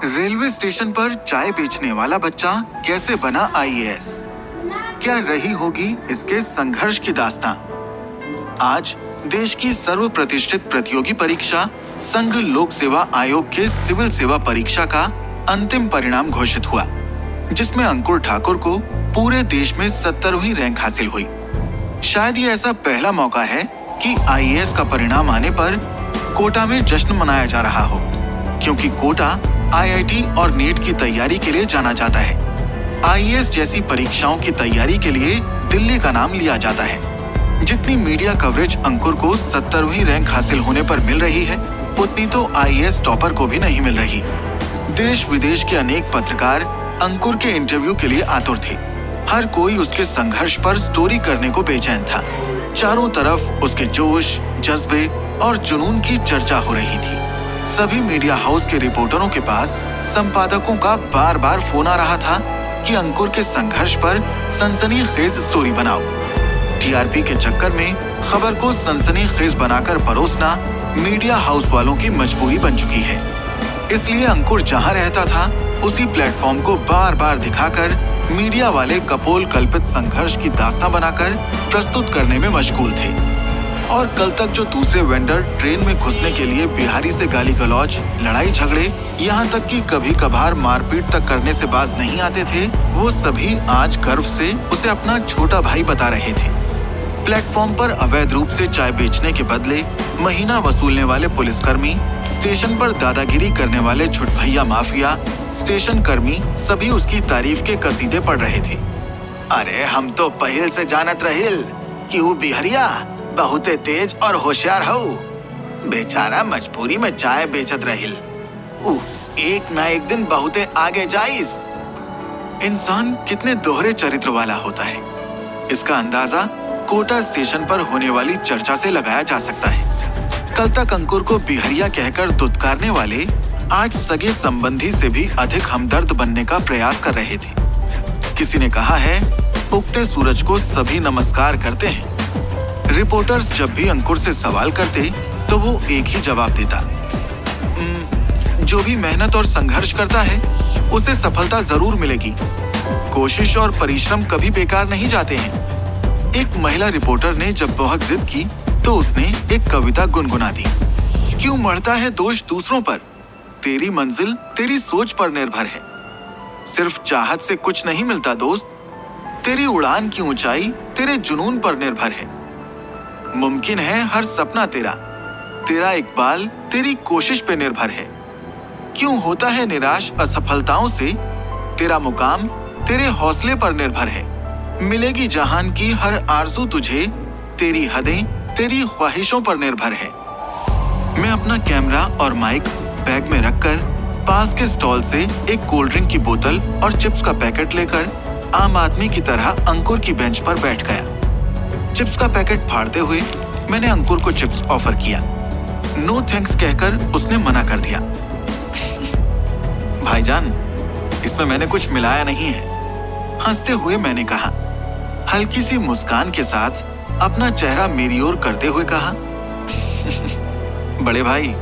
Railway station पर चाय बेचने वाला बच्चा कैसे बना आईएएस? क्या रही होगी इसके संघर्ष की दास्तां? आज देश की सर्वप्रतिष्ठित प्रतियोगी परीक्षा संघ लोक सेवा आयोग के सिविल सेवा परीक्षा का अंतिम परिणाम घोषित हुआ, जिसमें अंकुर ठाकुर को पूरे देश में 70वीं रैंक हासिल हुई। शायद ये ऐसा पहला मौका है कि आईएएस का परिणाम आने पर कोटा में जश्न मनाया जा रहा हो, क्योंकि कोटा आईआईटी और नीट की तैयारी के लिए जाना जाता है। आईएएस जैसी परीक्षाओं की तैयारी के लिए दिल्ली का नाम लिया जाता है। जितनी मीडिया कवरेज अंकुर को 70वीं रैंक हासिल होने पर मिल रही है, उतनी तो आईएएस टॉपर को भी नहीं मिल रही। देश विदेश के अनेक पत्रकार अंकुर के इंटरव्यू के लिए आतुर थे। हर कोई उसके संघर्ष पर स्टोरी करने को बेचैन था। चारों तरफ उसके जोश, जज्बे और जुनून की चर्चा हो रही थी। सभी मीडिया हाउस के रिपोर्टरों के पास संपादकों का बार बार फोन आ रहा था कि अंकुर के संघर्ष पर सनसनीखेज स्टोरी बनाओ। टीआरपी के चक्कर में खबर को सनसनीखेज बनाकर परोसना मीडिया हाउस वालों की मजबूरी बन चुकी है। इसलिए अंकुर जहां रहता था, उसी प्लेटफॉर्म को बार बार दिखाकर मीडिया वाले कपोल कल्पित संघर्ष की दास्तां बनाकर प्रस्तुत करने में मशगूल थे। और कल तक जो दूसरे वेंडर ट्रेन में घुसने के लिए बिहारी से गाली गलौज, लड़ाई झगड़े, यहाँ तक कि कभी कभार मारपीट तक करने से बाज नहीं आते थे, वो सभी आज गर्व से उसे अपना छोटा भाई बता रहे थे। प्लेटफॉर्म पर अवैध रूप से चाय बेचने के बदले महीना वसूलने वाले पुलिसकर्मी, स्टेशन पर दादागिरी करने वाले छुटभैया माफिया, स्टेशन कर्मी सभी उसकी तारीफ के कसीदे पढ़ रहे थे। अरे हम तो पहिल से जानत रहिल कि वो बिहरिया बहुते तेज और होशियार हो। बेचारा मजबूरी में चाय बेचत रहिल। एक ना एक दिन बहुते आगे जाइस। इंसान कितने दोहरे चरित्र वाला होता है, इसका अंदाजा कोटा स्टेशन पर होने वाली चर्चा से लगाया जा सकता है। कल तक अंकुर को बिहरिया कहकर दुत्कारने वाले आज सगे संबंधी से भी अधिक हमदर्द बनने का प्रयास कर रहे थे। किसी ने कहा है, उगते सूरज को सभी नमस्कार करते हैं। रिपोर्टर्स जब भी अंकुर से सवाल करते तो वो एक ही जवाब देता, जो भी मेहनत और संघर्ष करता है उसे सफलता जरूर मिलेगी। कोशिश और परिश्रम कभी बेकार नहीं जाते हैं। एक महिला रिपोर्टर ने जब बहुत जिद की तो उसने एक कविता गुनगुना दी। क्यों मढ़ता है दोष दूसरों पर, तेरी मंजिल तेरी सोच पर निर्भर है। सिर्फ चाहत से कुछ नहीं मिलता दोस्त, तेरी उड़ान की ऊंचाई तेरे जुनून पर निर्भर है। मुमकिन है हर सपना तेरा, तेरा इकबाल तेरी कोशिश पे निर्भर है। क्यों होता है निराश असफलताओं से, तेरा मुकाम तेरे हौसले पर निर्भर है। मिलेगी जहान की हर आरज़ू तुझे, तेरी हदें तेरी ख्वाहिशों पर निर्भर है। मैं अपना कैमरा और माइक बैग में रखकर पास के स्टॉल से एक कोल्ड ड्रिंक की बोतल और चिप्स का पैकेट लेकर आम आदमी की तरह अंकुर की बेंच पर बैठ गया। चिप्स का पैकेट फाड़ते हुए मैंने अंकुर को चिप्स ऑफर किया। नो थैंक्स कहकर उसने मना कर दिया। भाईजान, इसमें मैंने कुछ मिलाया नहीं है, हंसते हुए मैंने कहा। हल्की सी मुस्कान के साथ अपना चेहरा मेरी ओर करते हुए कहा, बड़े भाई,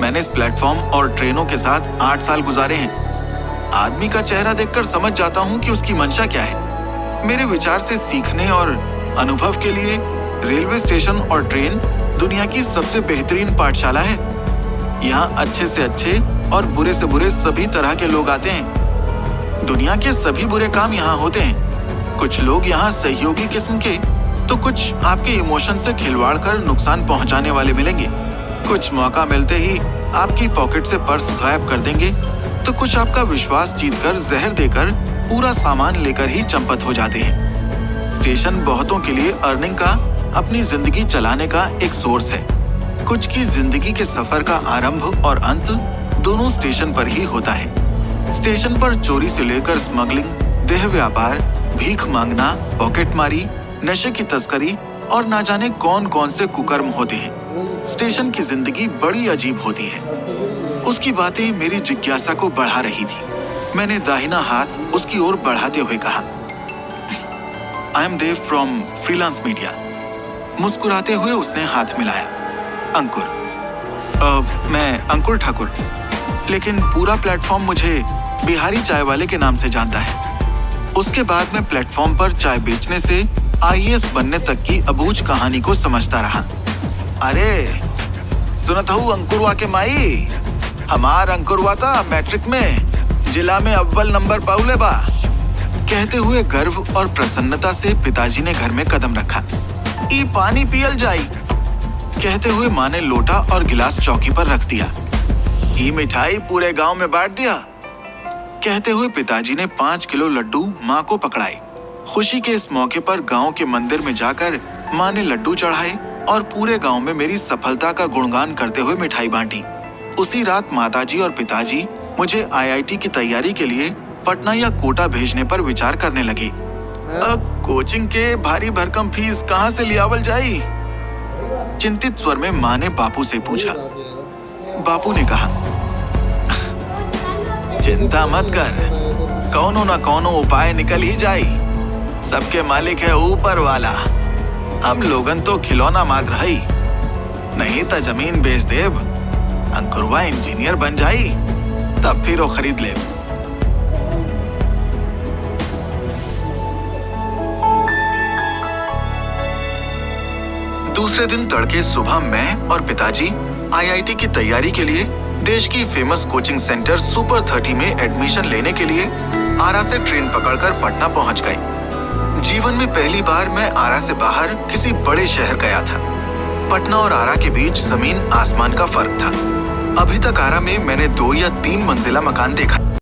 मैंने इस प्लेटफॉर्म और ट्रेनों के साथ 8 साल गुजारे हैं। आदमी का चेहरा देखकर समझ जाता हूँ कि उसकी मंशा क्या है। मेरे विचार से सीखने और अनुभव के लिए रेलवे स्टेशन और ट्रेन दुनिया की सबसे बेहतरीन पाठशाला है। यहाँ अच्छे से अच्छे और बुरे से बुरे सभी तरह के लोग आते हैं। दुनिया के सभी बुरे काम यहाँ होते हैं। कुछ लोग यहाँ सहयोगी किस्म के, तो कुछ आपके इमोशन से खिलवाड़ कर नुकसान पहुँचाने वाले मिलेंगे। कुछ मौका मिलते ही आपकी पॉकेट से पर्स गायब कर देंगे, तो कुछ आपका विश्वास जीतकर जहर देकर पूरा सामान लेकर ही चंपत हो जाते हैं। स्टेशन बहुतों के लिए अर्निंग का, अपनी जिंदगी चलाने का एक सोर्स है। कुछ की जिंदगी के सफर का आरंभ और अंत दोनों स्टेशन पर ही होता है। स्टेशन पर चोरी से लेकर स्मगलिंग, देह व्यापार, भीख मांगना, पॉकेटमारी, नशे की तस्करी और ना जाने कौन कौन से कुकर्म होते हैं। स्टेशन की जिंदगी बड़ी अजीब होती है। उसकी बातें मेरी जिज्ञासा को बढ़ा रही थी। मैंने दाहिना हाथ उसकी ओर बढ़ाते हुए कहा, I am Dev from freelance media. मुस्कुराते हुए उसने हाथ मिलाया। अंकुर, मैं अंकुर ठाकुर। लेकिन पूरा प्लेटफॉर्म मुझे बिहारी चाय वाले के नाम से जानता है। उसके बाद मैं प्लेटफॉर्म पर चाय बेचने से आईएएस बनने तक की अबूझ कहानी को समझता रहा। अरे सुनत हूँ अंकुरवा के माई, हमार अंकुरवा था मैट्रिक में जिला में अव्वल नंबर पाउले बा। कहते हुए गर्व और प्रसन्नता से पिताजी ने घर में कदम रखा। ई पानी पियल जाई, कहते हुए माँ ने लोटा और गिलास चौकी पर रख दिया। ई मिठाई पूरे गांव में बांट दिया, कहते हुए पिताजी ने 5 किलो लड्डू माँ को पकड़ाए। खुशी के इस मौके पर गांव के मंदिर में जाकर माँ ने लड्डू चढ़ाए और पूरे गांव में मेरी सफलता का गुणगान करते हुए मिठाई बांटी। उसी रात माताजी और पिताजी मुझे आईआईटी की तैयारी के लिए पटना या कोटा भेजने पर विचार करने लगे। कोचिंग के भारी भरकम फीस कहाँ से लियावल जाई? चिंतित स्वर में माँ ने बापू से पूछा। बापू ने कहा, चिंता मत कर, कौनो न कौनो उपाय निकल ही जाई। सबके मालिक है ऊपर वाला, हम लोगन तो खिलौना मात्र हई। नहीं तो जमीन बेच देव, अंकुरवा इंजीनियर बन जाई, तब फिर वो खरीद ले। दूसरे दिन तड़के सुबह मैं और पिताजी आईआईटी की तैयारी के लिए देश की फेमस कोचिंग सेंटर सुपर 30 में एडमिशन लेने के लिए आरा से ट्रेन पकड़कर पटना पहुंच गए। जीवन में पहली बार मैं आरा से बाहर किसी बड़े शहर गया था। पटना और आरा के बीच जमीन आसमान का फर्क था। अभी तक आरा में मैंने 2 या 3 मंजिला मकान देखा।